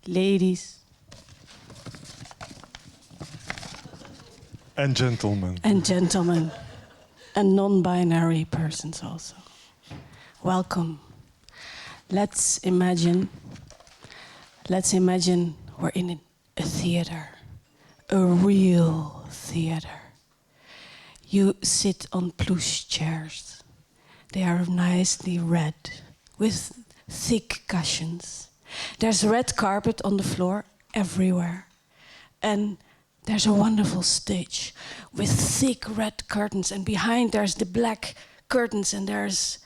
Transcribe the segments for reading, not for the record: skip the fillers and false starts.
ladies, and gentlemen, and non-binary persons also. Welcome. Let's imagine we're in a theater, a real theater. You sit on plush chairs. They are nicely red, with thick cushions. There's red carpet on the floor everywhere. And there's a wonderful stage with thick red curtains, and behind there's the black curtains, and there's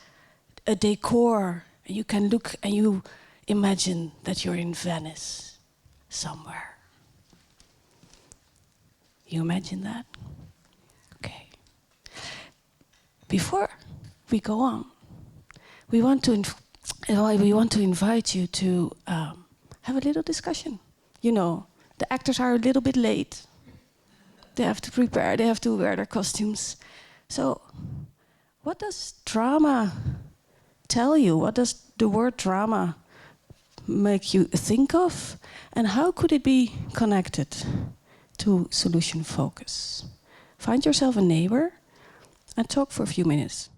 a decor. You can look and you imagine that you're in Venice somewhere. You imagine that? Okay. Before we go on, we want to invite you to have a little discussion. You know, the actors are a little bit late. They have to prepare, they have to wear their costumes. So, what does drama tell you? What does the word drama make you think of? And how could it be connected to solution focus? Find yourself a neighbor and talk for a few minutes.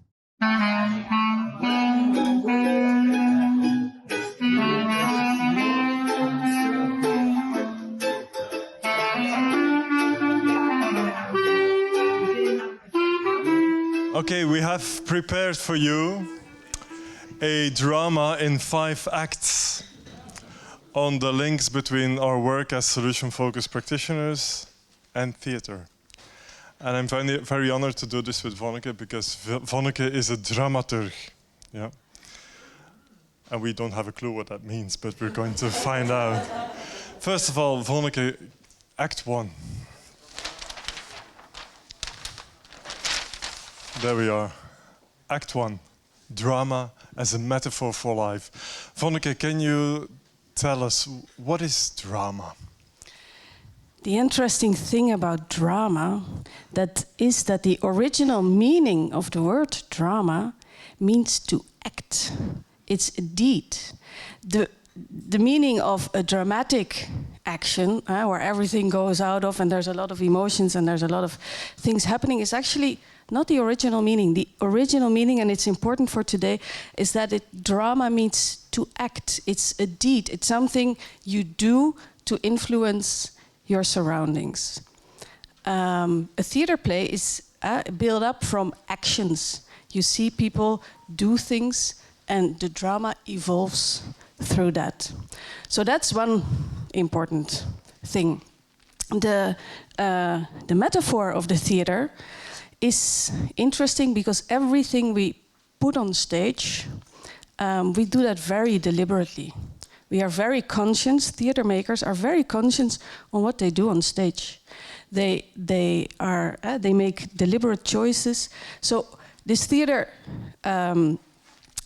Okay, we have prepared for you a drama in 5 acts on the links between our work as solution-focused practitioners and theatre. And I'm very honored to do this with Vonneke, because Vonneke is a dramaturg. Yeah? And we don't have a clue what that means, but we're going to find out. First of all, Vonneke, Act 1. There we are. Act 1. Drama as a metaphor for life. Vonneke, can you tell us, what is drama? The interesting thing about drama is that the original meaning of the word drama means to act. It's a deed. The meaning of a dramatic action, where everything goes out of and there's a lot of emotions and there's a lot of things happening, is actually not the original meaning. The original meaning, and it's important for today, is that drama means to act. It's a deed. It's something you do to influence your surroundings. A theater play is built up from actions. You see people do things, and the drama evolves through that. So that's one important thing. The metaphor of the theater is interesting because everything we put on stage, we do that very deliberately. We are very conscious, theater makers are very conscious on what they do on stage. They make deliberate choices. So this theater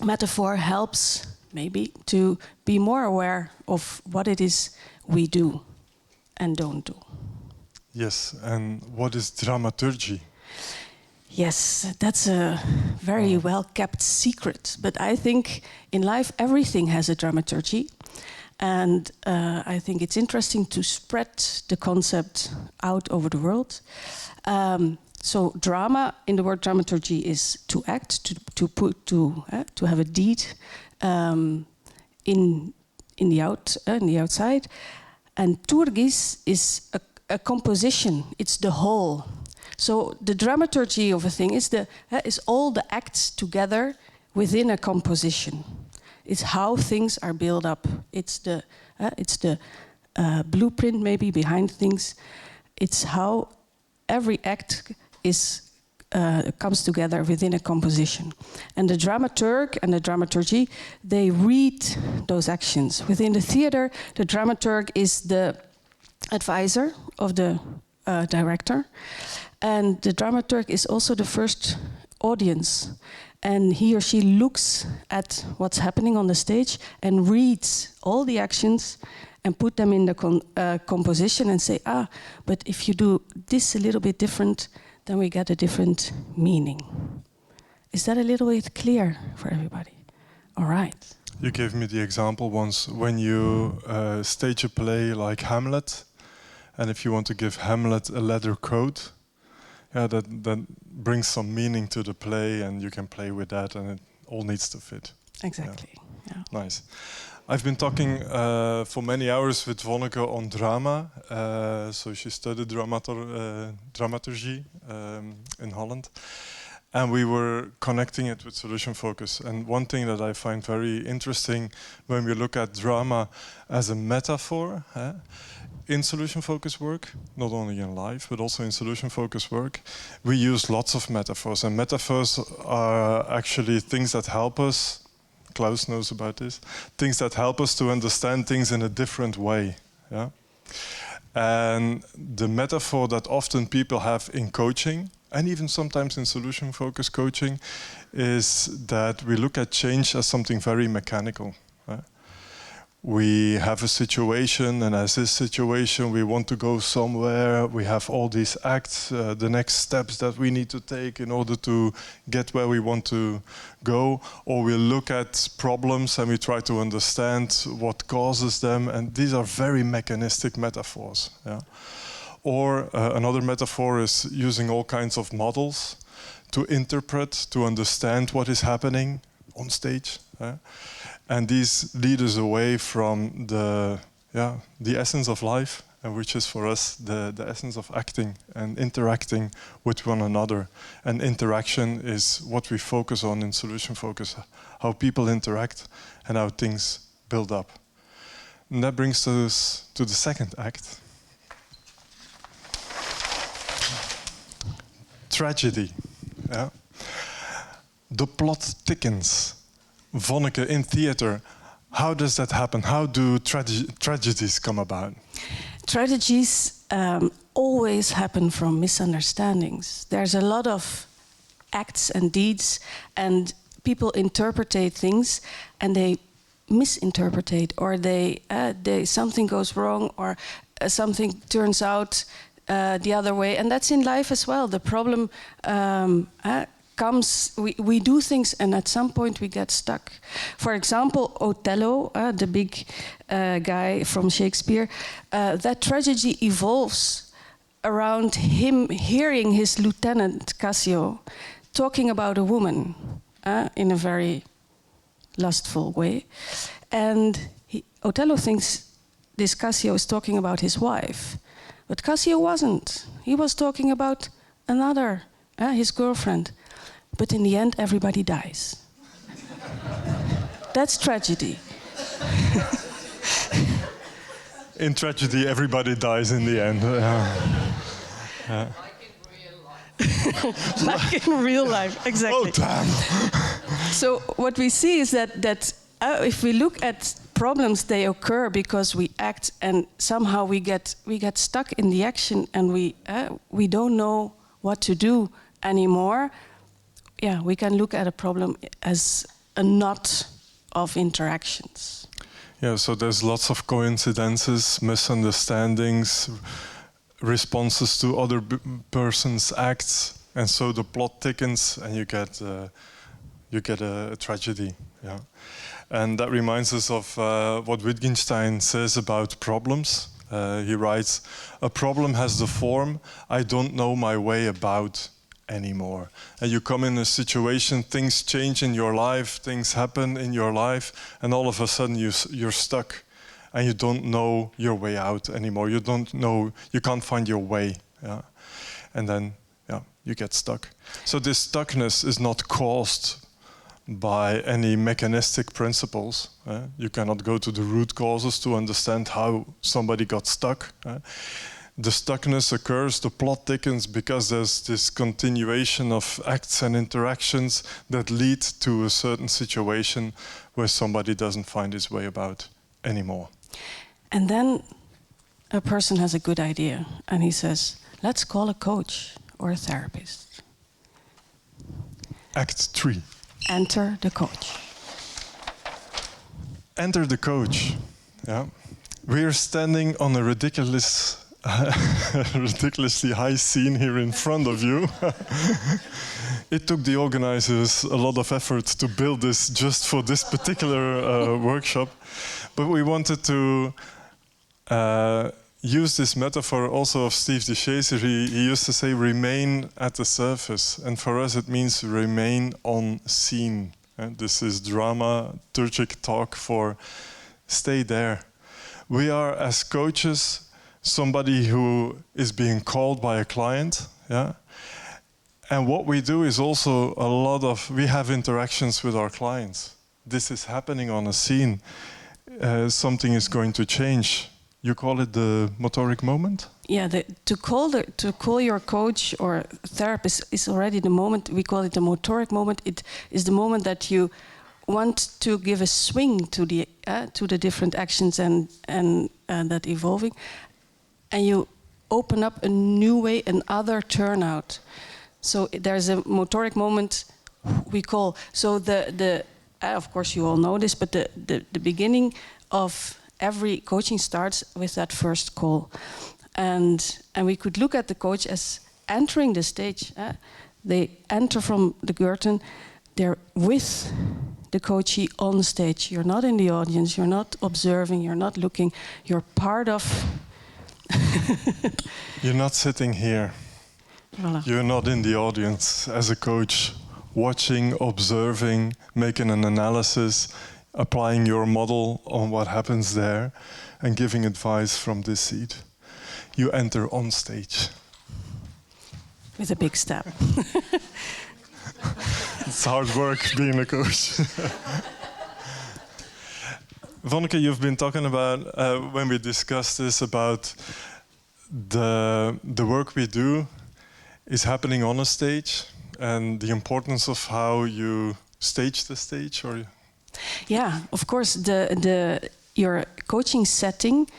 metaphor helps maybe to be more aware of what it is we do and don't do. Yes, and what is dramaturgy? Yes, that's a very well-kept secret. But I think in life everything has a dramaturgy. And I think it's interesting to spread the concept out over the world. So drama, in the word dramaturgy, is to act, to have a deed in the outside. And turgis is a composition. It's the whole. So the dramaturgy of a thing is all the acts together within a composition. It's how things are built up. It's the blueprint maybe behind things. It's how every act comes together within a composition. And the dramaturg and the dramaturgy, they read those actions. Within the theater, the dramaturg is the advisor of the director. And the dramaturg is also the first audience. And he or she looks at what's happening on the stage and reads all the actions and put them in the composition and say, but if you do this a little bit different, then we get a different meaning. Is that a little bit clear for everybody? All right. You gave me the example once when you stage a play like Hamlet, and if you want to give Hamlet a leather coat, yeah, that brings some meaning to the play, and you can play with that, and it all needs to fit. Exactly. Yeah. Nice. I've been talking for many hours with Vonneke on drama. So she studied dramaturgy in Holland. And we were connecting it with solution focus. And one thing that I find very interesting when we look at drama as a metaphor in solution focus work, not only in life, but also in solution focus work, we use lots of metaphors. And metaphors are actually things that help us, Klaus knows about this, things that help us to understand things in a different way. Yeah? And the metaphor that often people have in coaching, and even sometimes in solution-focused coaching, is that we look at change as something very mechanical. Right? We have a situation, and as this situation, we want to go somewhere. We have all these acts, the next steps that we need to take in order to get where we want to go. Or we look at problems and we try to understand what causes them. And these are very mechanistic metaphors. Yeah? Or another metaphor is using all kinds of models to interpret, to understand what is happening on stage. And these lead us away from the essence of life, and which is for us the essence of acting and interacting with one another. And interaction is what we focus on in solution focus, how people interact and how things build up. And that brings us to the second act. Tragedy. Yeah. The plot thickens. Vonneke, in theater, how does that happen? How do tragedies come about? Tragedies always happen from misunderstandings. There's a lot of acts and deeds, and people interpret things, and they misinterpret, or they something goes wrong, or something turns out the other way, and that's in life as well. The problem comes, we do things, and at some point we get stuck. For example, Othello, the big guy from Shakespeare, that tragedy evolves around him hearing his lieutenant Cassio talking about a woman in a very lustful way, and Othello thinks this Cassio is talking about his wife. But Cassio wasn't. He was talking about another, his girlfriend. But in the end, everybody dies. That's tragedy. In tragedy, everybody dies in the end. Like in real life. Like in real life, exactly. Oh, damn! So what we see is that if we look at problems, they occur because we act, and somehow we get stuck in the action, and we don't know what to do anymore. Yeah, we can look at a problem as a knot of interactions. Yeah, so there's lots of coincidences, misunderstandings, responses to other person's acts, and so the plot thickens, and you get a tragedy. Yeah. And that reminds us of what Wittgenstein says about problems. He writes, "A problem has the form, I don't know my way about anymore." And you come in a situation, things change in your life, things happen in your life, and all of a sudden you're stuck, and you don't know your way out anymore. You don't know, you can't find your way. Yeah? And then you get stuck. So this stuckness is not caused by any mechanistic principles. You cannot go to the root causes to understand how somebody got stuck. The stuckness occurs, the plot thickens, because there's this continuation of acts and interactions that lead to a certain situation where somebody doesn't find his way about anymore. And then a person has a good idea, and he says, let's call a coach or a therapist. Act 3. Enter the coach. Enter the coach. Yeah. We're standing on a ridiculously high scene here in front of you. it took the organizers a lot of effort to build this just for this particular workshop. But we wanted to use this metaphor also of Steve de Chazer. He used to say, remain at the surface. And for us, it means remain on scene. And this is dramaturgic talk for stay there. We are, as coaches, somebody who is being called by a client. Yeah? And what we do is also we have interactions with our clients. This is happening on a scene. Something is going to change. You call it the motoric moment? Yeah, to call your coach or therapist is already the moment. We call it the motoric moment. It is the moment that you want to give a swing to the different actions and that evolving, and you open up a new way, another turnout. So there's a motoric moment we call. So of course you all know this, but the beginning of every coaching starts with that first call, and we could look at the coach as entering the stage. They enter from the curtain. They're with the coachee on stage. You're not in the audience. You're not observing. You're not looking. You're part of. You're not sitting here. Voilà. You're not in the audience as a coach, watching, observing, making an analysis, applying your model on what happens there, and giving advice from this seat. You enter on stage. With a big step. It's hard work being a coach. Vonneke, you've been talking about, when we discussed this, about the work we do is happening on a stage, and the importance of how you stage the stage, or yeah, of course, your coaching setting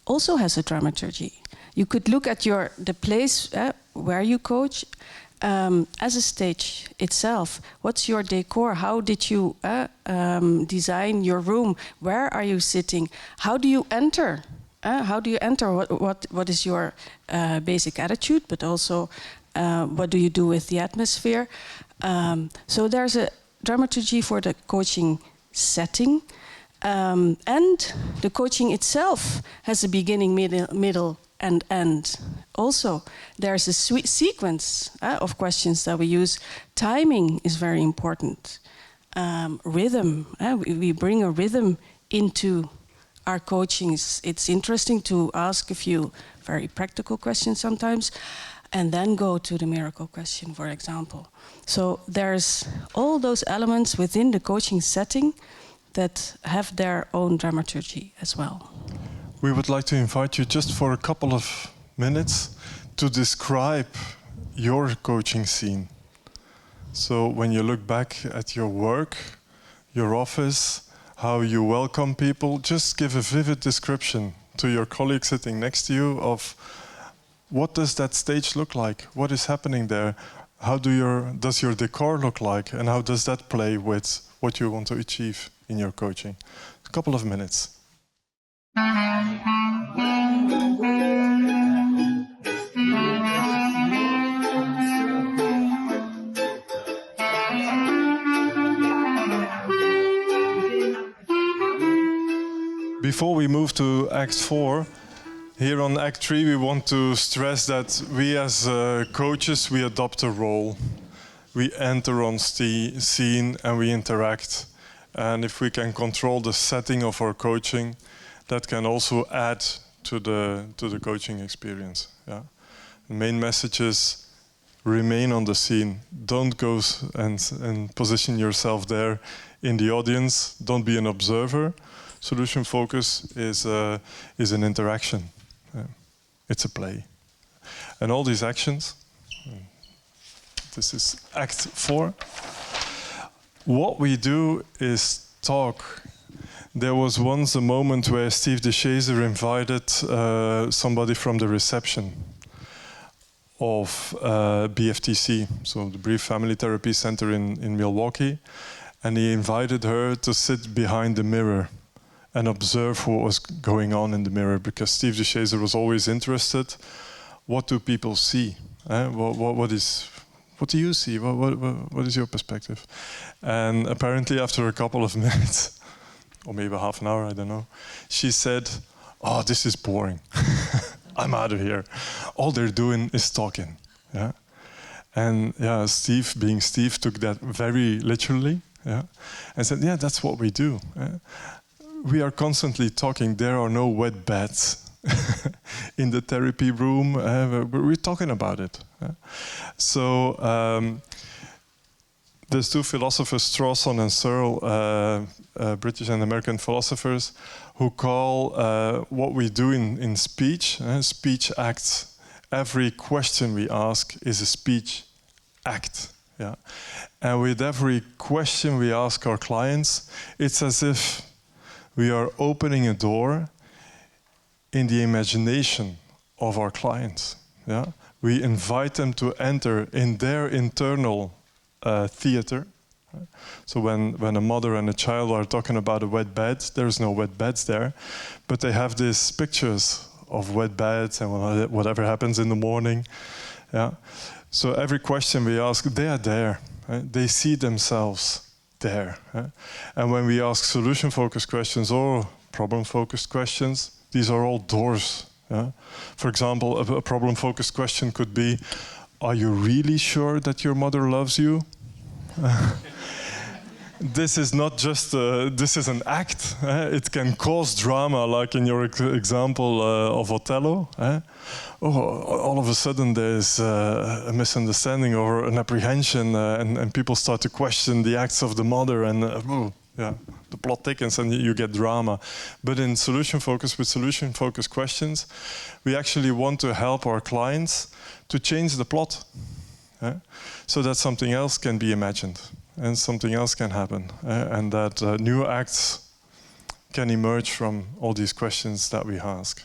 also has a dramaturgy. You could look at the place where you coach as a stage itself. What's your decor? How did you design your room? Where are you sitting? How do you enter? How do you enter? What is your basic attitude? But also, what do you do with the atmosphere? So there's a dramaturgy for the coaching setting, and the coaching itself has a beginning, middle, and end. Also, there's a sequence of questions that we use. Timing is very important. Rhythm, we bring a rhythm into our coaching. It's interesting to ask a few very practical questions sometimes, and then go to the miracle question, for example. So there's all those elements within the coaching setting that have their own dramaturgy as well. we would like to invite you just for a couple of minutes to describe your coaching scene. So when you look back at your work, your office, how you welcome people, just give a vivid description to your colleague sitting next to you of what does that stage look like? What is happening there? How does your decor look like? And how does that play with what you want to achieve in your coaching? A couple of minutes. Before we move to Act 4, here on Act 3 we want to stress that we as coaches, we adopt a role. We enter on scene and we interact. And if we can control the setting of our coaching, that can also add to the coaching experience. Yeah? The main message is remain on the scene. Don't go and position yourself there in the audience. Don't be an observer. Solution focus is an interaction. It's a play. And all these actions, this is Act 4. What we do is talk. There was once a moment where Steve de Chazer invited somebody from the reception of BFTC, so the Brief Family Therapy Center in Milwaukee, and he invited her to sit behind the mirror and observe what was going on in the mirror, because Steve de Chazer was always interested. What do people see? What is what do you see? What is your perspective? And apparently after a couple of minutes, or maybe half an hour, I don't know, she said, "Oh, this is boring. I'm out of here. All they're doing is talking." Yeah. And yeah, Steve, being Steve, took that very literally. Yeah. And said, "Yeah, that's what we do. We are constantly talking. There are no wet beds in the therapy room. We're talking about it." So there's two philosophers, Strawson and Searle, British and American philosophers, who call what we do in speech, speech acts. Every question we ask is a speech act. Yeah. And with every question we ask our clients, it's as if we are opening a door in the imagination of our clients. Yeah? We invite them to enter in their internal theater. So when a mother and a child are talking about a wet bed, there's no wet beds there, but they have these pictures of wet beds and whatever happens in the morning. Yeah? So every question we ask, they are there. Right? They see themselves there. And when we ask solution-focused questions or problem-focused questions, these are all doors. Yeah? For example, a problem-focused question could be, are you really sure that your mother loves you? This is not just, this is an act. It can cause drama, like in your example of Othello. All of a sudden there's a misunderstanding or an apprehension, and people start to question the acts of the mother, and the plot thickens and you get drama. But in with solution-focused questions, we actually want to help our clients to change the plot, so that something else can be imagined and something else can happen, and that new acts can emerge from all these questions that we ask.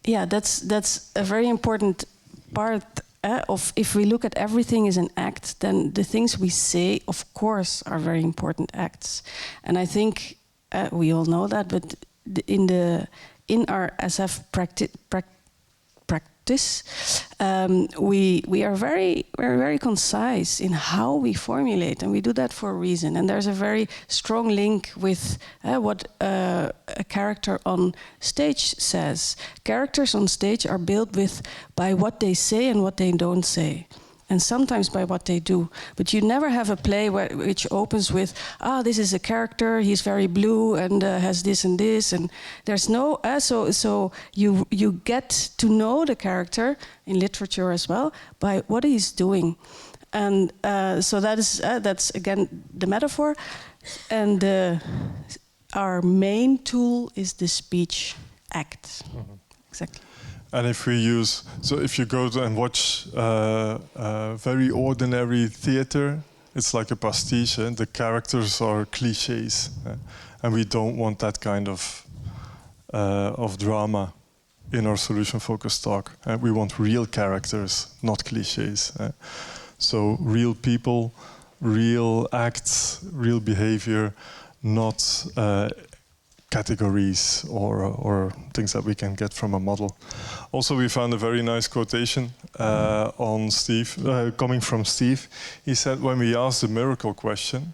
Yeah, that's a very important part of, if we look at everything as an act, then the things we say, of course, are very important acts. And I think we all know that, but in our SF practice, we are very concise in how we formulate, and we do that for a reason. And there's a very strong link with what a character on stage says. Characters on stage are built by what they say and what they don't say, and sometimes by what they do. But you never have a play which opens with, this is a character, he's very blue and has this and this, and there's no, so you get to know the character in literature as well by what he's doing. And so that's again the metaphor, and our main tool is the speech act. Mm-hmm. Exactly. And if you go and watch very ordinary theater, it's like a pastiche. The characters are cliches, and we don't want that kind of drama in our solution-focused talk. We want real characters, not cliches. So real people, real acts, real behavior, not categories or things that we can get from a model. Also, we found a very nice quotation on Steve, coming from Steve. He said, when we ask the miracle question,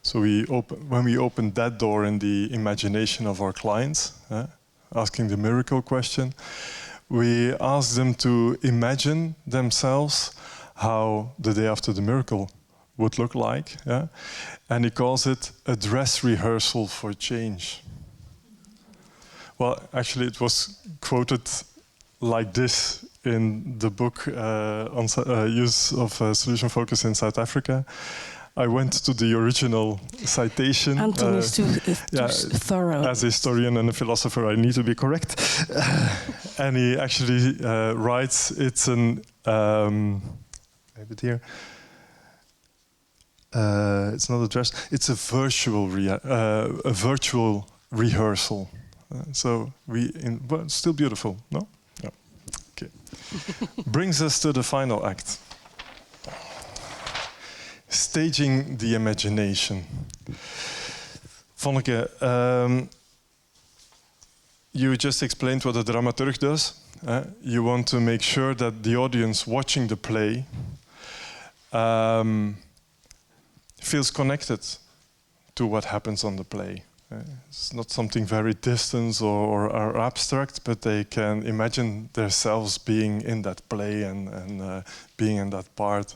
so when we open that door in the imagination of our clients, asking the miracle question, we ask them to imagine themselves how the day after the miracle would look like. Yeah? And he calls it a dress rehearsal for change. Well, actually, it was quoted like this in the book on use of solution focus in South Africa. I went to the original citation. Anton is too thorough. As a historian and a philosopher, I need to be correct. And he actually writes, it's an... maybe here. It's not a dress. It's a virtual rehearsal. So but still beautiful, no? No. Okay. Brings us to the final act. Staging the imagination. Vonneke, you just explained what a dramaturg does. You want to make sure that the audience watching the play feels connected to what happens on the play. It's not something very distant or abstract, but they can imagine themselves being in that play and being in that part.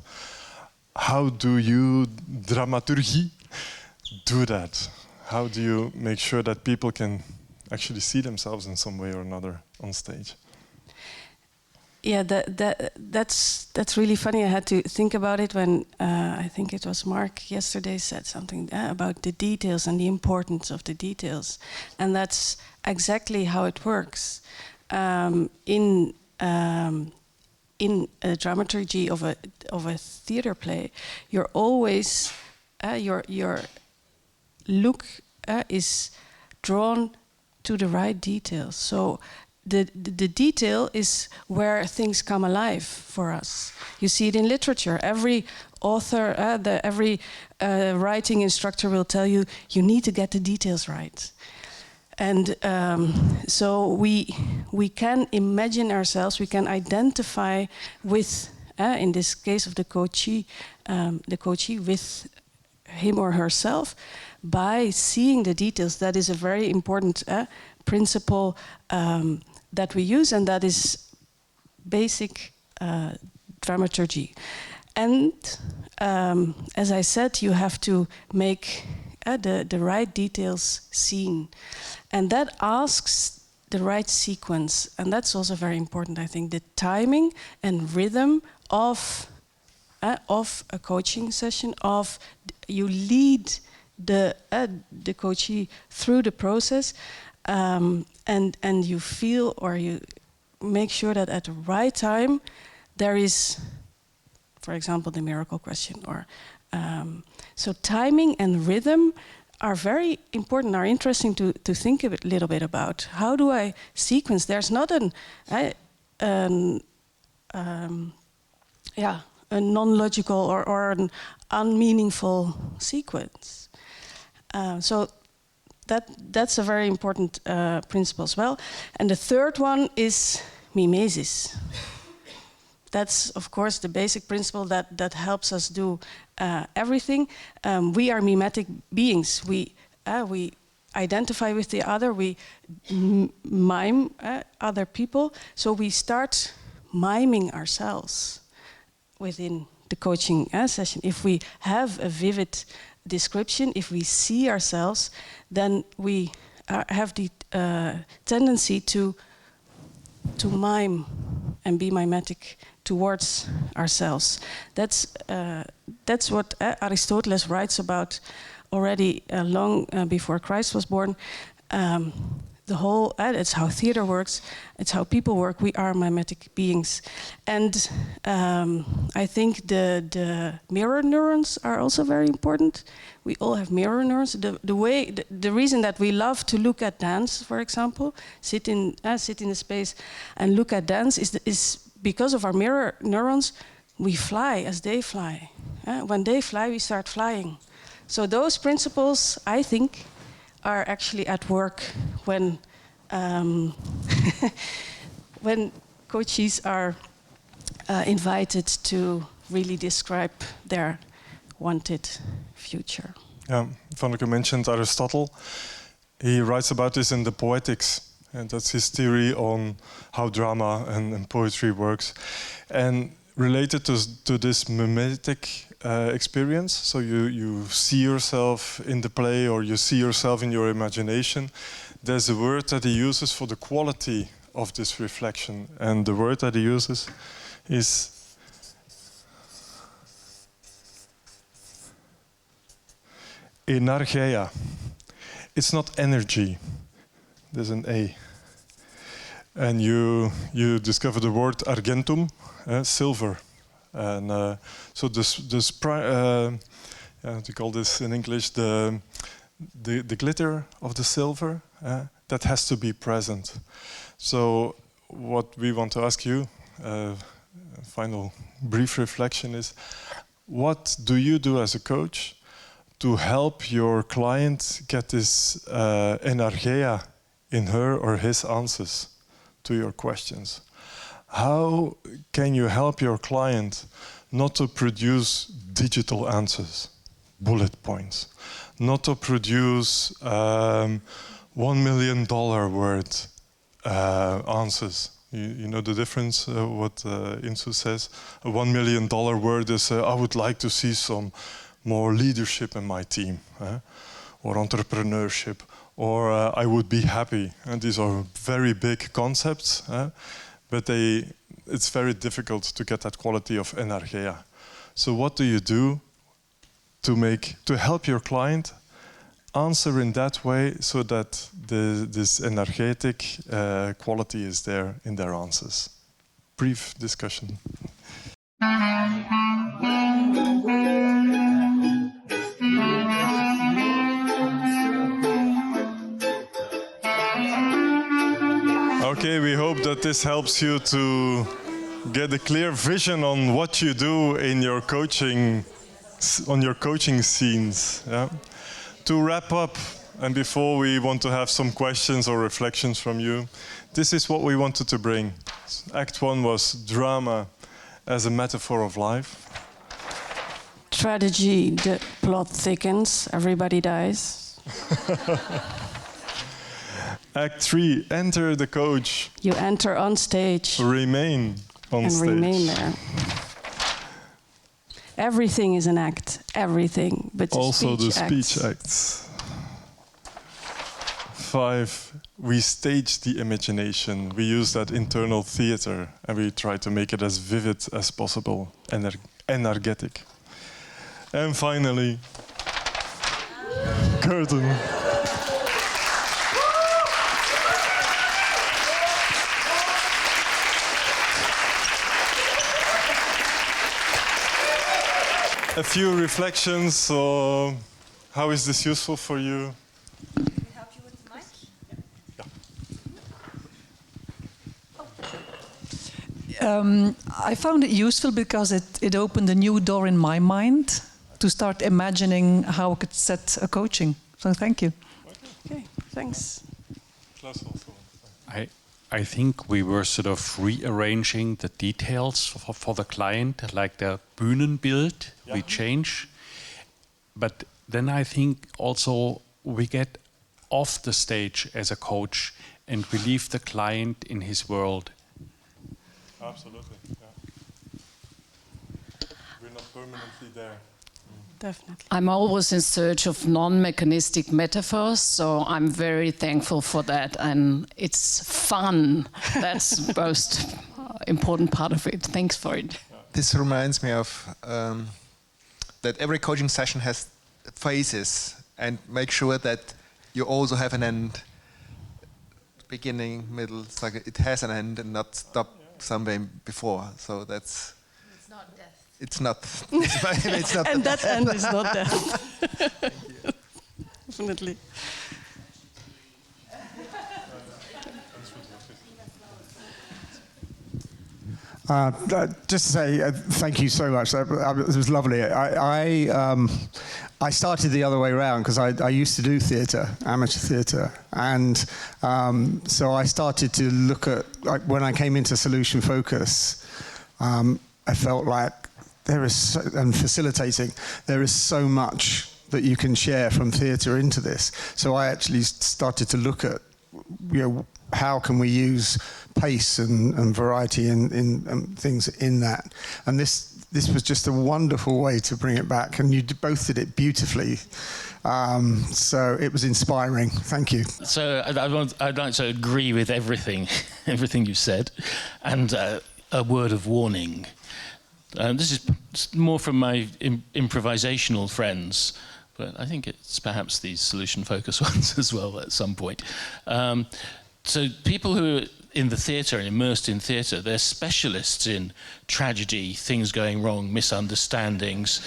How do you, dramaturgie, do that? How do you make sure that people can actually see themselves in some way or another on stage? Yeah, that's really funny. I had to think about it when I think it was Mark yesterday said something about the details and the importance of the details, and that's exactly how it works in a dramaturgy of a theater play. You're always your look is drawn to the right details. So the detail is where things come alive for us. You see it in literature. Every author, every writing instructor will tell you, you need to get the details right. And so we can imagine ourselves, we can identify with, in this case of the coachee with him or herself by seeing the details. That is a very important principle that we use, and that is basic dramaturgy. And as I said, you have to make the right details seen. And that asks the right sequence. And that's also very important, I think, the timing and rhythm of a coaching session, you lead the coachee through the process, and you feel or you make sure that at the right time there is, for example, the miracle question. Or so timing and rhythm are very important, are interesting to think a little bit about. How do I sequence? There's not a non-logical or an unmeaningful sequence. So that's a very important principle as well. And the third one is mimesis. That's, of course, the basic principle that helps us do everything. We are mimetic beings. We identify with the other. We mime other people. So we start miming ourselves within the coaching session. If we have a vivid description, if we see ourselves, then we have the tendency to mime and be mimetic towards ourselves. That's what Aristoteles writes about already long before Christ was born. The whole, it's how theater works, it's how people work. We are mimetic beings. And I think the mirror neurons are also very important. We all have mirror neurons. The reason that we love to look at dance, for example, sit in a space and look at dance is because of our mirror neurons. We fly as they fly. When they fly, we start flying. So those principles, I think, are actually at work when when coaches are invited to really describe their wanted future. Yeah, Vonneke mentioned Aristotle. He writes about this in the Poetics, and that's his theory on how drama and poetry works. And related to this mimetic experience, so you see yourself in the play or you see yourself in your imagination, there's a word that he uses for the quality of this reflection, and the word that he uses is energeia. It's not energy, there's an A. And you discover the word argentum, silver. And so what do you call this in English? The glitter of the silver, that has to be present. So what we want to ask you, final brief reflection is, what do you do as a coach to help your client get this energeia in her or his answers to your questions? how can you help your client not to produce digital answers, bullet points, not to produce $1 million word answers? You know the difference, what Insu says? A $1 million word is, I would like to see some more leadership in my team, or entrepreneurship, or I would be happy. And these are very big concepts, but it's very difficult to get that quality of energia. So what do you do to help your client answer in that way so that this energetic quality is there in their answers? Brief discussion. Okay, we hope that this helps you to get a clear vision on what you do in your coaching, on your coaching scenes. Yeah? To wrap up, and before we want to have some questions or reflections from you, this is what we wanted to bring. Act 1 was drama as a metaphor of life. Tragedy, the plot thickens, everybody dies. Act 3, enter the coach. You enter on stage. Remain on and stage. Remain there. Everything is an act, everything, but also the acts. speech acts. 5, we stage the imagination. We use that internal theater and we try to make it as vivid as possible, energetic. And finally, curtain. A few reflections. So, how is this useful for you? Can we help you with the mic? Yeah. I found it useful because it opened a new door in my mind to start imagining how I could set a coaching. So thank you. Okay, thanks. I think we were sort of rearranging the details for the client, like the Bühnenbild, we change. But then I think also we get off the stage as a coach and we leave the client in his world. Absolutely, yeah. We're not permanently there. Definitely. I'm always in search of non-mechanistic metaphors, so I'm very thankful for that. And it's fun. That's the most important part of it. Thanks for it. This reminds me of that every coaching session has phases, and make sure that you also have an end, beginning, middle. It's like it has an end and not stop somewhere before. So that's. It's not death. It's not. It's not. And that end is not death. Definitely. Just to say thank you so much. It was lovely. I started the other way around because I used to do theatre, amateur theatre, and so I started to look at, like, when I came into Solution Focus, I felt like and facilitating, there is so much that you can share from theatre into this. So I actually started to look at, how can we use pace and variety in things in that. And this was just a wonderful way to bring it back, and you both did it beautifully. So it was inspiring. Thank you. So I'd like to agree with everything you said, and a word of warning. This is more from my improvisational friends, but I think it's perhaps these solution-focused ones as well at some point. So people who are in the theatre and immersed in theatre, they're specialists in tragedy, things going wrong, misunderstandings,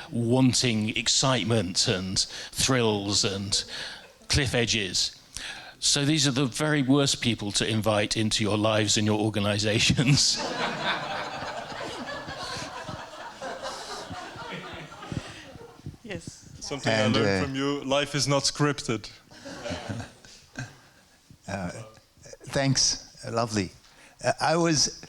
wanting excitement and thrills and cliff edges. So these are the very worst people to invite into your lives and your organisations. Yes. Something I learned from you, life is not scripted. Thanks, lovely. I was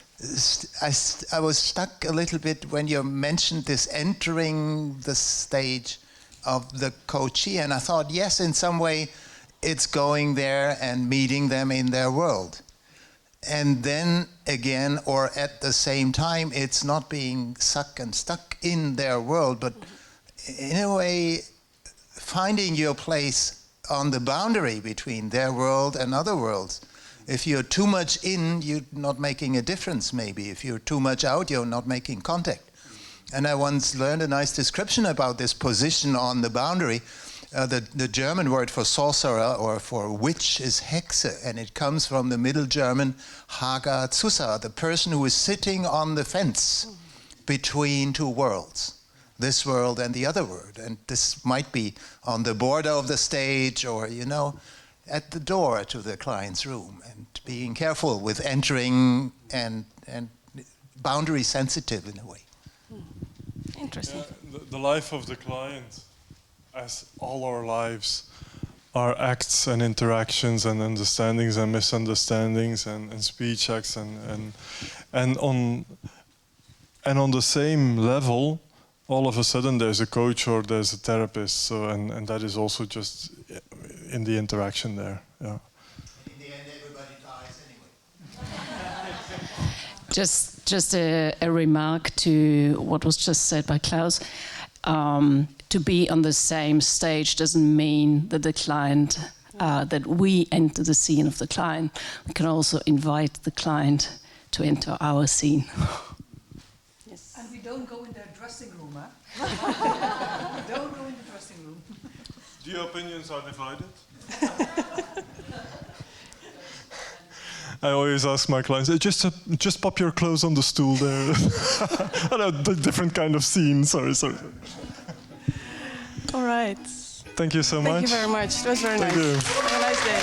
I was stuck a little bit when you mentioned this entering the stage of the coachee, and I thought, yes, in some way, it's going there and meeting them in their world. And then again, or at the same time, it's not being stuck in their world, but in a way, finding your place on the boundary between their world and other worlds. If you're too much in, you're not making a difference, maybe. If you're too much out, you're not making contact. And I once learned a nice description about this position on the boundary. The German word for sorcerer or for witch is Hexe, and it comes from the Middle German Haga Zusa, the person who is sitting on the fence between two worlds, this world and the other world. And this might be on the border of the stage or, you know, at the door to the client's room, and being careful with entering and boundary sensitive in a way. Interesting. Yeah, the life of the client, as all our lives, are acts and interactions and understandings and misunderstandings and speech acts and on the same level, all of a sudden there's a coach or there's a therapist. So and that is also just in the interaction there. Yeah. In the end, everybody dies anyway. Just a remark to what was just said by Klaus. To be on the same stage doesn't mean that the client, that we enter the scene of the client. We can also invite the client to enter our scene. Yes. And we don't go in their dressing room, huh? We don't go in the dressing room. The opinions are divided. I always ask my clients, just pop your clothes on the stool there. I know, different kind of scene, sorry. All right. Thank you so much. Thank you very much. It was very nice. Thank you. Have a nice day.